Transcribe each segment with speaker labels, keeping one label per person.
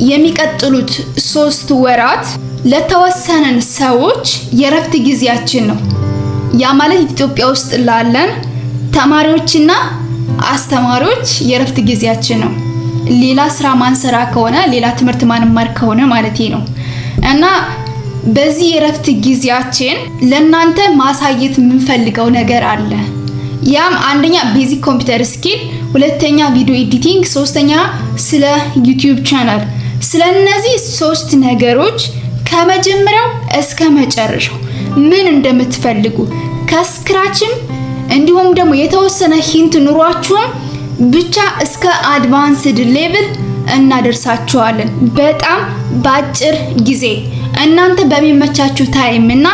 Speaker 1: የሚቀጥሉት 3 ወራት ለተወሰነን ሰዎች የረፍት ጊዜያችን ነው። ያ ማለት ኢትዮጵያ ውስጥ ላለን ተማሪዎችና አስተማሪዎች የረፍት ጊዜያችን ነው። ሌላ ስራ ማንሰራ ከሆነ ሌላ ትምህርት ማንማር ከሆነ ማለት ነው። እና በዚህ የረፍት ጊዜያችን ለእናንተ ማሳየት የምንፈልገው ነገር አለ። ያም አንደኛ ቤዚክ ኮምፒውተር ስኪል፣ ሁለተኛ ቪዲዮ ኤዲቲንግ፣ ሶስተኛ ስለ ዩቲዩብ ቻናል። ስለነዚህ 3 ነገሮች ከመጀመሪያው እስከ መጨረሻው ምን እንደምትፈልጉ ከስክራችም እንዲሁም ደግሞ የተወሰነ ሂንት ኑሯችሁም ብቻ እስከ አድቫንስድ ሌቭል እናደርሳችኋለን በጣም ባጭር ጊዜ። እናንተ በሚመቻችሁ ታይም እና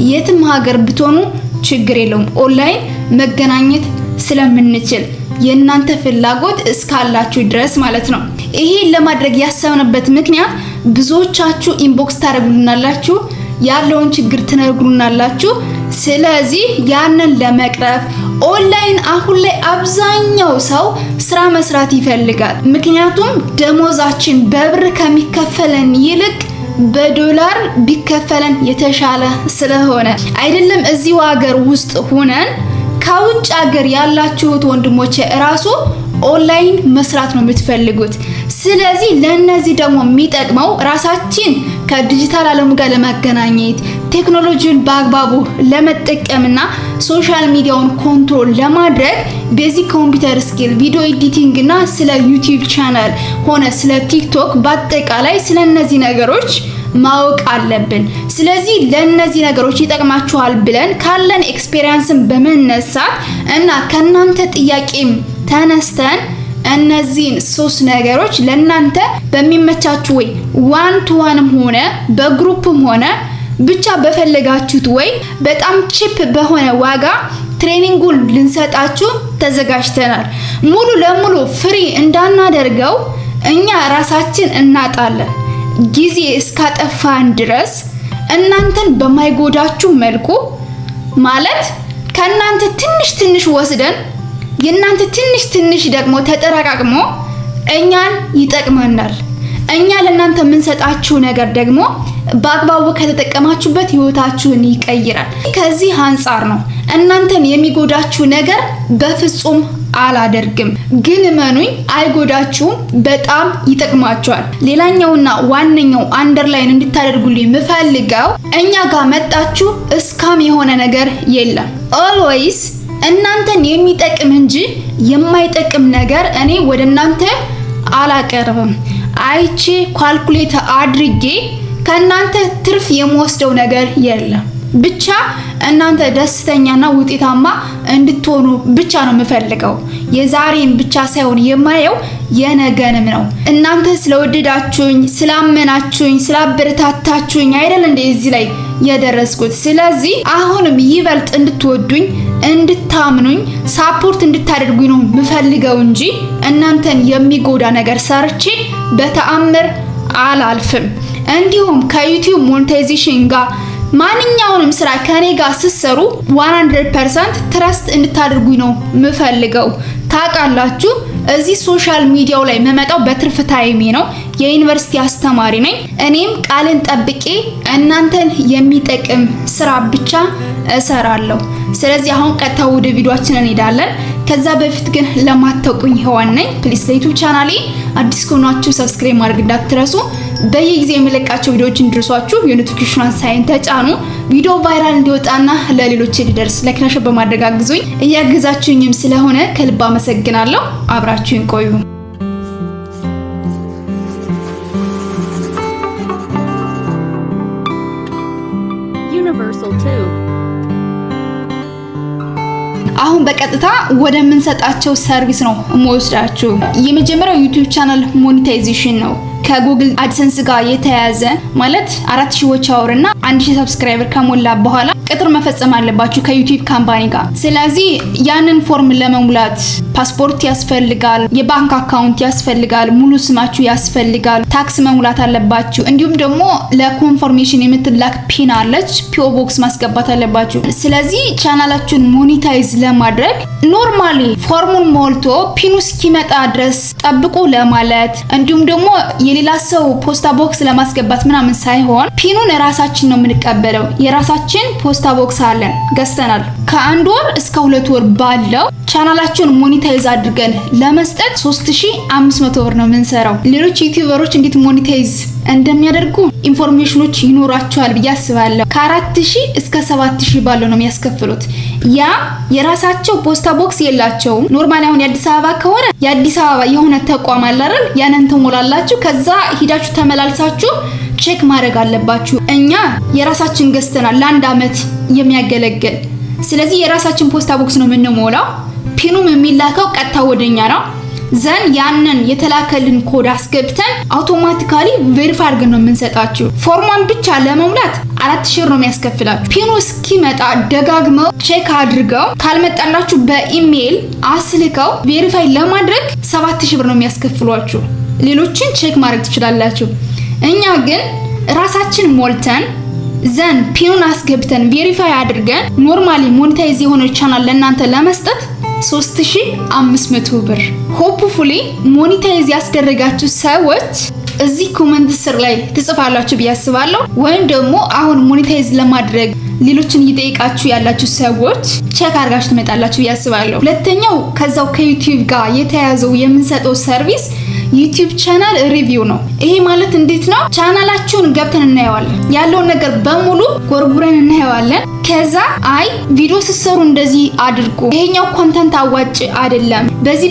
Speaker 1: የትም ሀገር ብትሆኑ ችግር የለውም ኦንላይን መገናኘት ስለምንችል የእናንተ ፍላጎት እስካላችሁ ድረስ ማለት ነው። ይሄን ለማድረግ ያሰብንበት ምክንያት ብዙዎቻችሁ ኢንቦክስ ታደርጉልናላችሁ፣ ያለውን ችግር ትነግሩናላችሁ። ስለዚህ ያንን ለመቅረፍ ኦንላይን አሁን ላይ አብዛኛው ሰው ስራ መስራት ይፈልጋል። ምክንያቱም ደሞዛችን በብር ከሚከፈለን ይልቅ በዶላር ቢከፈለን የተሻለ ስለሆነ አይደለም። እዚሁ ሀገር ውስጥ ሆነን ከውጭ ሀገር ያላችሁት ወንድሞቼ እራሱ ኦንላይን መስራት ነው የምትፈልጉት። ስለዚህ ለነዚህ ደግሞ የሚጠቅመው ራሳችን ከዲጂታል ዓለም ጋር ለማገናኘት ቴክኖሎጂን በአግባቡ ለመጠቀምና ሶሻል ሚዲያውን ኮንትሮል ለማድረግ ቤዚክ ኮምፒውተር ስኪል፣ ቪዲዮ ኤዲቲንግ እና ስለ ዩቲዩብ ቻናል ሆነ ስለ ቲክቶክ በአጠቃላይ ስለነዚህ ነገሮች ማወቅ አለብን። ስለዚህ ለነዚህ ነገሮች ይጠቅማችኋል ብለን ካለን ኤክስፒሪየንስን በመነሳት እና ከናንተ ጥያቄም ተነስተን እነዚህን 3 ነገሮች ለናንተ በሚመቻችሁ ወይ ዋን ቱ ዋንም ሆነ በግሩፕም ሆነ ብቻ በፈለጋችሁት ወይ በጣም ቺፕ በሆነ ዋጋ ትሬኒንጉን ልንሰጣችሁ ተዘጋጅተናል። ሙሉ ለሙሉ ፍሪ እንዳናደርገው እኛ ራሳችን እናጣለን። ጊዜ እስካጠፋን ድረስ እናንተን በማይጎዳችሁ መልኩ ማለት ከናንተ ትንሽ ወስደን የናንተ ትንሽ ደግሞ ተጠራቃቅሞ እኛን ይጠቅመናል። እኛ ለናንተ የምንሰጣችሁ ነገር ደግሞ በአግባቡ ከተጠቀማችሁበት ህይወታችሁን ይቀይራል። ከዚህ አንፃር ነው እናንተን የሚጎዳችሁ ነገር በፍጹም አላደርግም። ግን መኑኝ አይጎዳችሁም፣ በጣም ይጠቅማችኋል። ሌላኛውና ዋነኛው አንደርላይን እንድታደርጉልኝ የምፈልገው እኛ ጋር መጣችሁ እስካም የሆነ ነገር የለም። ኦልዌይስ እናንተን የሚጠቅም እንጂ የማይጠቅም ነገር እኔ ወደ እናንተ አላቀርብም። አይቼ ካልኩሌት አድርጌ ከናንተ ትርፍ የምወስደው ነገር የለም። ብቻ እናንተ ደስተኛና ውጤታማ እንድትሆኑ ብቻ ነው የምፈልገው። የዛሬን ብቻ ሳይሆን የማየው የነገንም ነው። እናንተ ስለወደዳችሁኝ፣ ስላመናችሁኝ፣ ስላበረታታችሁኝ አይደል እንደ እዚህ ላይ የደረስኩት። ስለዚህ አሁንም ይበልጥ እንድትወዱኝ፣ እንድታምኑኝ፣ ሳፖርት እንድታደርጉኝ ነው የምፈልገው እንጂ እናንተን የሚጎዳ ነገር ሰርቼ በተአምር አላልፍም። እንዲሁም ከዩቲዩብ ሞኔታይዜሽን ጋር ማንኛውንም ስራ ከኔ ጋር ሲሰሩ 100% ትረስት እንድታደርጉኝ ነው የምፈልገው። ታውቃላችሁ እዚህ ሶሻል ሚዲያው ላይ መመጣው በትርፍ ታይሜ ነው። የዩኒቨርሲቲ አስተማሪ ነኝ። እኔም ቃልን ጠብቄ እናንተን የሚጠቅም ስራ ብቻ እሰራለሁ። ስለዚህ አሁን ቀጥታ ወደ ቪዲዮአችን እንሄዳለን። ከዛ በፊት ግን ለማታውቁኝ ሔዋን ነኝ። ፕሊስ ለዩቲዩብ ቻናሌ አዲስ ከሆናችሁ ሰብስክራይብ ማድረግ እንዳትረሱ። በየጊዜው የሚለቃቸው ቪዲዮዎች እንድረሷችሁ የኖቲፊኬሽን ሳይን ተጫኑ። ቪዲዮ ቫይራል እንዲወጣና ለሌሎች እንዲደርስ ላይክ እና ሼር በማድረግ አግዙኝ። እያገዛችሁኝም ስለሆነ ከልብ አመሰግናለሁ። አብራችሁኝ ቆዩ። አሁን በቀጥታ ወደ ምንሰጣቸው ሰርቪስ ነው የምወስዳችሁ። የመጀመሪያው ዩቲዩብ ቻናል ሞኔታይዜሽን ነው። ከጉግል አድሰንስ ጋር የተያያዘ ማለት 4000 ዎች አወርና 1000 ሰብስክራይበር ከሞላ በኋላ ቅጥር መፈጸም አለባችሁ ከዩቲዩብ ካምፓኒ ጋር። ስለዚህ ያንን ፎርም ለመሙላት ፓስፖርት ያስፈልጋል፣ የባንክ አካውንት ያስፈልጋል፣ ሙሉ ስማችሁ ያስፈልጋል፣ ታክስ መሙላት አለባችሁ። እንዲሁም ደግሞ ለኮንፎርሜሽን የምትላክ ፒን አለች፣ ፒኦ ቦክስ ማስገባት አለባችሁ። ስለዚህ ቻናላችሁን ሞኔታይዝ ለማድረግ ኖርማሊ ፎርሙን ሞልቶ ፒኑ እስኪመጣ ድረስ ጠብቁ ለማለት እንዲሁም ደግሞ የሌላ ሰው ፖስታ ቦክስ ለማስገባት ምናምን ሳይሆን ፒኑን ራሳችን ነው የምንቀበለው። የራሳችን ፖስታ ቦክስ አለን፣ ገዝተናል። ከ1 ወር እስከ 2 ወር ባለው ቻናላችሁን ሞኔታይዝ አድርገን ለመስጠት 3500 ብር ነው የምንሰራው። ሌሎች ዩቲዩበሮች እንዴት ሞኔታይዝ እንደሚያደርጉ ኢንፎርሜሽኖች ይኖራቸዋል ብዬ አስባለሁ። ከ4000 እስከ 7000 ባለው ነው የሚያስከፍሉት። ያ የራሳቸው ፖስታ ቦክስ የላቸውም። ኖርማሊ አሁን የአዲስ አበባ ከሆነ የአዲስ አበባ የሆነ ተቋም አለ አይደል? ያንን ተሞላላችሁ፣ ከዛ ሂዳችሁ ተመላልሳችሁ ቼክ ማድረግ አለባችሁ። እኛ የራሳችን ገዝተናል ለ1 አመት የሚያገለግል። ስለዚህ የራሳችን ፖስታ ቦክስ ነው የምንሞላው። ፒኑም የሚላከው ቀጥታ ወደኛ ነው። ዘን ያንን የተላከልን ኮድ አስገብተን አውቶማቲካሊ ቬሪፋይ አድርገን ነው የምንሰጣችሁ። ፎርሟን ብቻ ለመሙላት 4000 ብር ነው የሚያስከፍላችሁ። ፒኑ እስኪመጣ ደጋግመው ቼክ አድርገው ካልመጣላችሁ በኢሜል አስልከው ቬሪፋይ ለማድረግ 7000 ብር ነው የሚያስከፍሏችሁ። ሌሎችን ቼክ ማድረግ ትችላላችሁ። እኛ ግን ራሳችን ሞልተን ዘን ፒኑን አስገብተን ቬሪፋይ አድርገን ኖርማሊ ሞኔታይዝ የሆነ ቻናል ለእናንተ ለመስጠት 3500 ብር። ሆፕፉሊ ሞኔታይዝ ያስደረጋችሁ ሰዎች እዚህ ኮሜንት ስር ላይ ትጽፋላችሁ ብዬ አስባለሁ። ወይም ደግሞ አሁን ሞኔታይዝ ለማድረግ ሌሎችን እየጠየቃችሁ ያላችሁ ሰዎች ቼክ አድርጋችሁ ትመጣላችሁ ብዬ አስባለሁ። ሁለተኛው ከዛው ከዩቲዩብ ጋር የተያዘው የምንሰጠው ሰርቪስ ዩቲዩብ ቻናል ሪቪው ነው። ይሄ ማለት እንዴት ነው? ቻናላችሁን ገብተን እናየዋለን፣ ያለውን ነገር በሙሉ ጎርጉረን እናየዋለን። ከዛ አይ ቪዲዮ ሲሰሩ እንደዚህ አድርጉ፣ ይሄኛው ኮንተንት አዋጭ አይደለም፣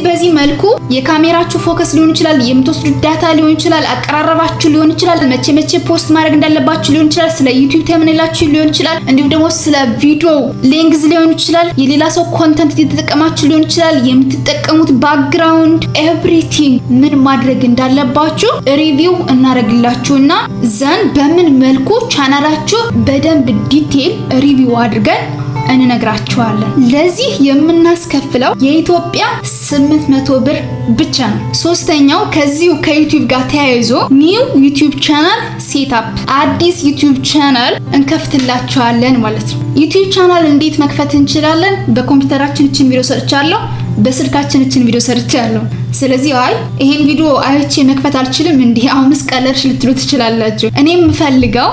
Speaker 1: በዚህ መልኩ የካሜራችሁ ፎከስ ሊሆን ይችላል፣ የምትወስዱት ዳታ ሊሆን ይችላል፣ አቀራረባችሁ ሊሆን ይችላል፣ መቼ ፖስት ማድረግ እንዳለባችሁ ሊሆን ይችላል፣ ስለ ዩቲዩብ ተምኔላችሁ ሊሆን ይችላል፣ እንዲሁም ደግሞ ስለ ቪዲዮ ሌንግዝ ሊሆን ይችላል፣ የሌላ ሰው ኮንተንት እየተጠቀማችሁ ሊሆን ይችላል፣ የምትጠቀሙት ባክግራውንድ ኤቭሪቲንግ ምን ማድረግ እንዳለባችሁ ሪቪው እናደርግላችሁና ዘን በምን መልኩ ቻናላችሁ በደንብ ዲቴል ሪቪው አድርገን እንነግራችኋለን። ለዚህ የምናስከፍለው የኢትዮጵያ 800 ብር ብቻ ነው። ሶስተኛው ከዚሁ ከዩቲዩብ ጋር ተያይዞ ኒው ዩቲዩብ ቻናል ሴትአፕ፣ አዲስ ዩቲዩብ ቻናል እንከፍትላችኋለን ማለት ነው። ዩቲዩብ ቻናል እንዴት መክፈት እንችላለን? በኮምፒውተራችን እችን ቪዲዮ ሰርቻለሁ፣ በስልካችን እችን ቪዲዮ ሰርቻለሁ። ስለዚህ አይ ይሄን ቪዲዮ አይቼ መክፈት አልችልም እንዴ አሁንስ ቀለልሽ ልትሉ ትችላላችሁ። እኔ የምፈልገው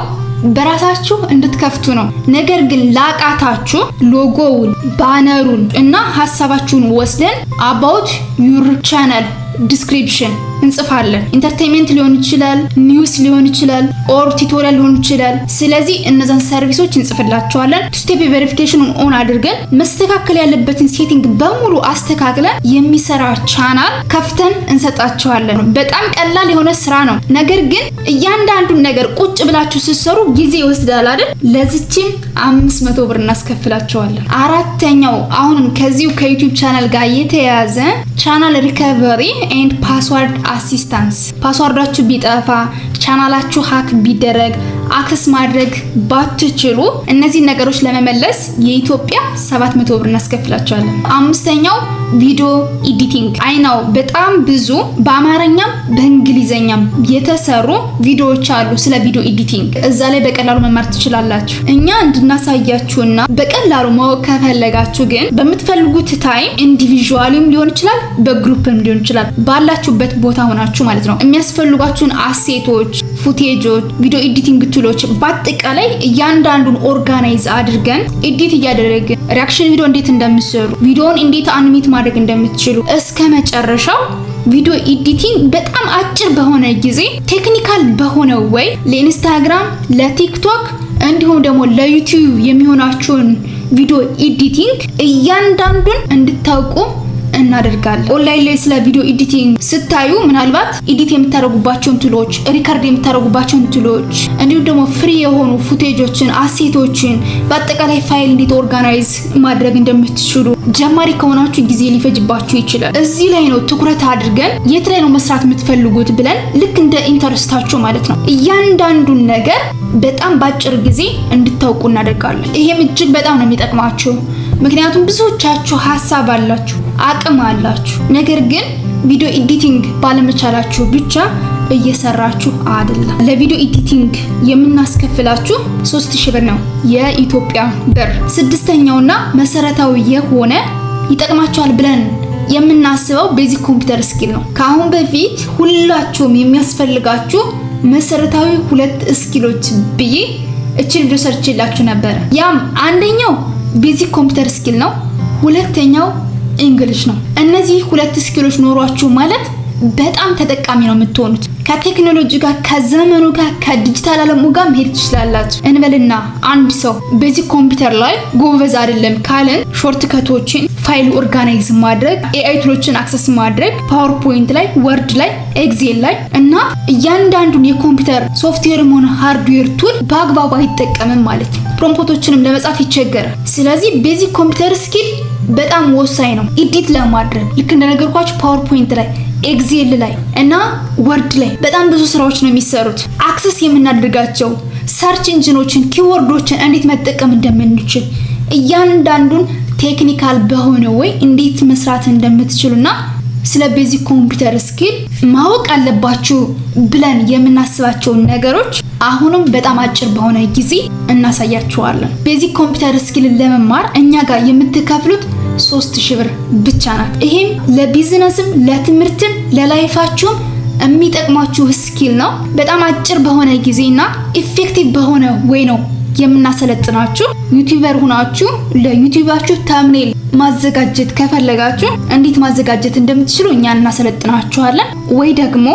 Speaker 1: በራሳችሁ እንድትከፍቱ ነው። ነገር ግን ላቃታችሁ ሎጎውን፣ ባነሩን እና ሐሳባችሁን ወስደን about your channel ዲስክሪፕሽን እንጽፋለን። ኢንተርቴይንመንት ሊሆን ይችላል፣ ኒውስ ሊሆን ይችላል፣ ኦር ቱቶሪያል ሊሆን ይችላል። ስለዚህ እነዛን ሰርቪሶች እንጽፍላችኋለን። ስቴፕ ቬሪፊኬሽኑን ኦን አድርገን መስተካከል ያለበትን ሴቲንግ በሙሉ አስተካክለን የሚሰራ ቻናል ከፍተን እንሰጣችኋለን። በጣም ቀላል የሆነ ስራ ነው። ነገር ግን እያንዳንዱን ነገር ቁጭ ብላችሁ ስትሰሩ ጊዜ ይወስዳል አይደል? ለዚህም 500 ብር እናስከፍላችኋለን። አራተኛው አሁንም ከዚሁ ከዩቲዩብ ቻናል ጋር የተያያዘ ቻናል ሪከቨሪ ኤንድ ፓስወርድ አሲስታንስ። ፓስወርዳችሁ ቢጠፋ ቻናላችሁ ሃክ ቢደረግ አክሰስ ማድረግ ባትችሉ እነዚህ ነገሮች ለመመለስ የኢትዮጵያ 700 ብር እናስከፍላችኋለን። አምስተኛው ቪዲዮ ኤዲቲንግ። አይናው በጣም ብዙ በአማርኛም በእንግሊዘኛም የተሰሩ ቪዲዮዎች አሉ ስለ ቪዲዮ ኤዲቲንግ። እዛ ላይ በቀላሉ መማር ትችላላችሁ። እኛ እንድናሳያችሁና በቀላሉ ማወቅ ከፈለጋችሁ ግን በምትፈልጉት ታይም ኢንዲቪጁዋሊም ሊሆን ይችላል፣ በግሩፕም ሊሆን ይችላል፣ ባላችሁበት ቦታ ሆናችሁ ማለት ነው የሚያስፈልጓችሁን አሴቶች፣ ፉቴጆች፣ ቪዲዮ ኤዲቲንግ ቱሎች በአጠቃላይ እያንዳንዱን ኦርጋናይዝ አድርገን ኤዲት እያደረግን ሪአክሽን ቪዲዮ እንዴት እንደምትሰሩ፣ ቪዲዮውን እንዴት አኒሜት ማድረግ እንደምትችሉ እስከ መጨረሻው ቪዲዮ ኤዲቲንግ በጣም አጭር በሆነ ጊዜ ቴክኒካል በሆነ ወይ ለኢንስታግራም፣ ለቲክቶክ እንዲሁም ደግሞ ለዩቲዩብ የሚሆናችሁን ቪዲዮ ኤዲቲንግ እያንዳንዱን እንድታውቁ እናደርጋለን። ኦንላይን ላይ ስለ ቪዲዮ ኤዲቲንግ ስታዩ ምናልባት ኤዲት የምታደርጉባቸውን ቱሎች፣ ሪካርድ የምታደርጉባቸውን ቱሎች እንዲሁም ደግሞ ፍሪ የሆኑ ፉቴጆችን፣ አሴቶችን በአጠቃላይ ፋይል እንዴት ኦርጋናይዝ ማድረግ እንደምትችሉ ጀማሪ ከሆናችሁ ጊዜ ሊፈጅባችሁ ይችላል። እዚህ ላይ ነው ትኩረት አድርገን የት ላይ ነው መስራት የምትፈልጉት ብለን ልክ እንደ ኢንተረስታችሁ ማለት ነው እያንዳንዱን ነገር በጣም ባጭር ጊዜ እንድታውቁ እናደርጋለን። ይሄም እጅግ በጣም ነው የሚጠቅማችሁ። ምክንያቱም ብዙዎቻችሁ ሀሳብ አላችሁ፣ አቅም አላችሁ፣ ነገር ግን ቪዲዮ ኤዲቲንግ ባለመቻላችሁ ብቻ እየሰራችሁ አይደለም። ለቪዲዮ ኤዲቲንግ የምናስከፍላችሁ 3000 ብር ነው የኢትዮጵያ ብር። ስድስተኛውና መሰረታዊ የሆነ ይጠቅማችኋል ብለን የምናስበው ቤዚክ ኮምፒውተር ስኪል ነው። ከአሁን በፊት ሁላችሁም የሚያስፈልጋችሁ መሰረታዊ 2 ስኪሎች ብዬ እቺን ቪዲዮ ሰርችላችሁ ነበር። ያም አንደኛው ቤዚክ ኮምፒውተር ስኪል ነው፣ ሁለተኛው እንግሊሽ ነው። እነዚህ 2 ስኪሎች ኖሯችሁ ማለት በጣም ተጠቃሚ ነው የምትሆኑት። ከቴክኖሎጂ ጋር ከዘመኑ ጋር ከዲጂታል ዓለሙ ጋር መሄድ ትችላላችሁ። እንበልና አንድ ሰው ቤዚክ ኮምፒውተር ላይ ጎበዝ አይደለም ካለን ሾርት ከቶችን ፋይል ኦርጋናይዝ ማድረግ፣ ኤአይ ቱሎችን አክሰስ ማድረግ፣ ፓወርፖይንት ላይ፣ ወርድ ላይ፣ ኤክሴል ላይ እና እያንዳንዱን የኮምፒውተር ሶፍትዌርም ሆነ ሃርድዌር ቱል በአግባቡ አይጠቀምም ማለት ነው። ፕሮምፕቶችንም ለመጻፍ ይቸገራል። ስለዚህ ቤዚክ ኮምፒውተር ስኪል በጣም ወሳኝ ነው። ኤዲት ለማድረግ ልክ እንደነገርኳችሁ ፓወርፖይንት ላይ፣ ኤክሴል ላይ እና ወርድ ላይ በጣም ብዙ ስራዎች ነው የሚሰሩት። አክሰስ የምናደርጋቸው ሰርች ኢንጂኖችን፣ ኪወርዶችን እንዴት መጠቀም እንደምንችል እያንዳንዱን ቴክኒካል በሆነ ወይ እንዴት መስራት እንደምትችሉና ስለ ቤዚክ ኮምፒውተር ስኪል ማወቅ አለባችሁ ብለን የምናስባቸው ነገሮች አሁንም በጣም አጭር በሆነ ጊዜ እናሳያችኋለን። ቤዚክ ኮምፒውተር ስኪል ለመማር እኛ ጋር የምትከፍሉት 3000 ብር ብቻ ናት። ይሄም ለቢዝነስም ለትምህርትም ለላይፋችሁም የሚጠቅማችሁ ስኪል ነው። በጣም አጭር በሆነ ጊዜና ኢፌክቲቭ በሆነ ወይ ነው የምናሰለጥናችሁ። ዩቲዩበር ሆናችሁ ለዩቲዩባችሁ ተምኔል ማዘጋጀት ከፈለጋችሁ እንዴት ማዘጋጀት እንደምትችሉ እኛ እናሰለጥናችኋለን። ወይ ደግሞ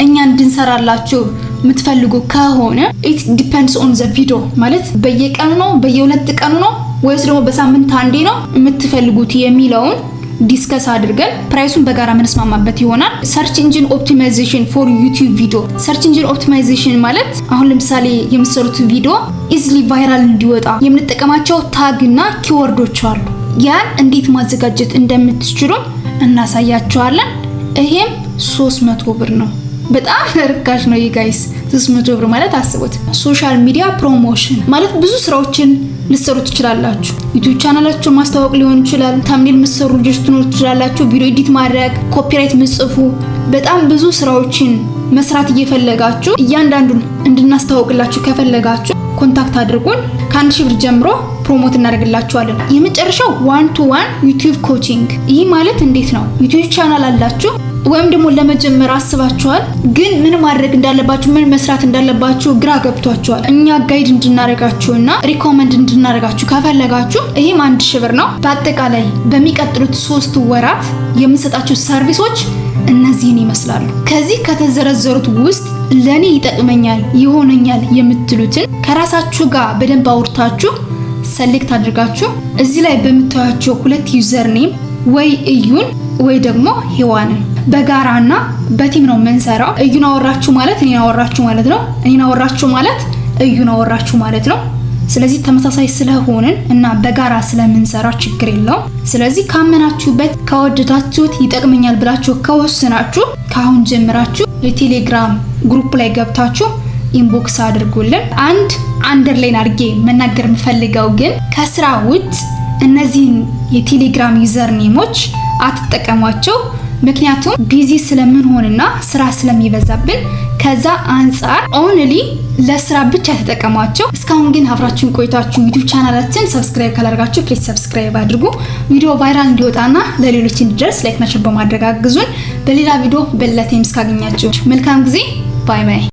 Speaker 1: እኛ እንድንሰራላችሁ የምትፈልጉ ከሆነ it depends on the video ማለት በየቀኑ ነው በየ2 ቀኑ ነው ወይስ ደግሞ በሳምንት አንዴ ነው የምትፈልጉት የሚለውን ዲስከስ አድርገን ፕራይሱን በጋራ ምንስማማበት ይሆናል። ሰርች ኢንጂን ኦፕቲማይዜሽን ፎር ዩቲዩብ ቪዲዮ። ሰርች ኢንጂን ኦፕቲማይዜሽን ማለት አሁን ለምሳሌ የምትሰሩት ቪዲዮ ኢዝሊ ቫይራል እንዲወጣ የምንጠቀማቸው ታግ እና ኪወርዶች አሉ። ያን እንዴት ማዘጋጀት እንደምትችሉ እናሳያችኋለን። ይሄም 300 ብር ነው። በጣም ርካሽ ነው ጋይስ። 300 ብር ማለት አስቡት። ሶሻል ሚዲያ ፕሮሞሽን ማለት ብዙ ስራዎችን ልትሰሩ ትችላላችሁ። ዩቲዩብ ቻናላችሁን ማስተዋወቅ ሊሆን ይችላል። ተምኔል የምትሰሩ ልጆች ትኖሩ ትችላላችሁ። ቪዲዮ ኤዲት ማድረግ፣ ኮፒራይት ምጽፉ፣ በጣም ብዙ ስራዎችን መስራት እየፈለጋችሁ እያንዳንዱን እንድናስተዋውቅላችሁ ከፈለጋችሁ ኮንታክት አድርጉን። ከ1000 ብር ጀምሮ ፕሮሞት እናደርግላችኋለን። የመጨረሻው 1-to-1 ዩቲዩብ ኮቺንግ። ይህ ማለት እንዴት ነው? ዩቲዩብ ቻናል አላችሁ ወይም ደግሞ ለመጀመር አስባችኋል፣ ግን ምን ማድረግ እንዳለባችሁ ምን መስራት እንዳለባችሁ ግራ ገብቷችኋል። እኛ ጋይድ እንድናረጋችሁና ሪኮመንድ እንድናረጋችሁ ከፈለጋችሁ ይሄም 1000 ብር ነው። በአጠቃላይ በሚቀጥሉት 3 ወራት የምንሰጣችሁ ሰርቪሶች እነዚህን ይመስላሉ። ከዚህ ከተዘረዘሩት ውስጥ ለኔ ይጠቅመኛል ይሆነኛል የምትሉትን ከራሳችሁ ጋር በደንብ አውርታችሁ ሰሌክት አድርጋችሁ እዚህ ላይ በምታዩቸው 2 ዩዘር ኔም ወይ እዩን ወይ ደግሞ ሄዋንን በጋራና በቲም ነው የምንሰራው። እዩን አወራችሁ ማለት እኔን አወራችሁ ማለት ነው። እኔን አወራችሁ ማለት እዩን አወራችሁ ማለት ነው። ስለዚህ ተመሳሳይ ስለሆነን እና በጋራ ስለምንሰራ ችግር የለውም። ስለዚህ ካመናችሁበት ከወደዳችሁት ይጠቅመኛል ብላችሁ ከወሰናችሁ ካሁን ጀምራችሁ የቴሌግራም ግሩፕ ላይ ገብታችሁ ኢንቦክስ አድርጉልን። አንድ አንደርላይን አድርጌ መናገር የምፈልገው ግን ከስራ ውጭ እነዚህን የቴሌግራም ዩዘር ኔሞች አትጠቀሟቸው። ምክንያቱም ቢዚ ስለምንሆንና ስራ ስለሚበዛብን ከዛ አንፃር ኦንሊ ለስራ ብቻ ተጠቀሟቸው። እስካሁን ግን አብራችሁን ቆይታችሁ ዩቲዩብ ቻናላችን ሰብስክራይብ ካላደረጋችሁ ፕሊዝ ሰብስክራይብ አድርጉ። ቪዲዮ ቫይራል እንዲወጣና ለሌሎች እንዲደርስ ላይክ እና ሼር በማድረግ አግዙን። በሌላ ቪዲዮ በሌላ ታይም እስካገኛችሁ መልካም ጊዜ። ባይ ባይ።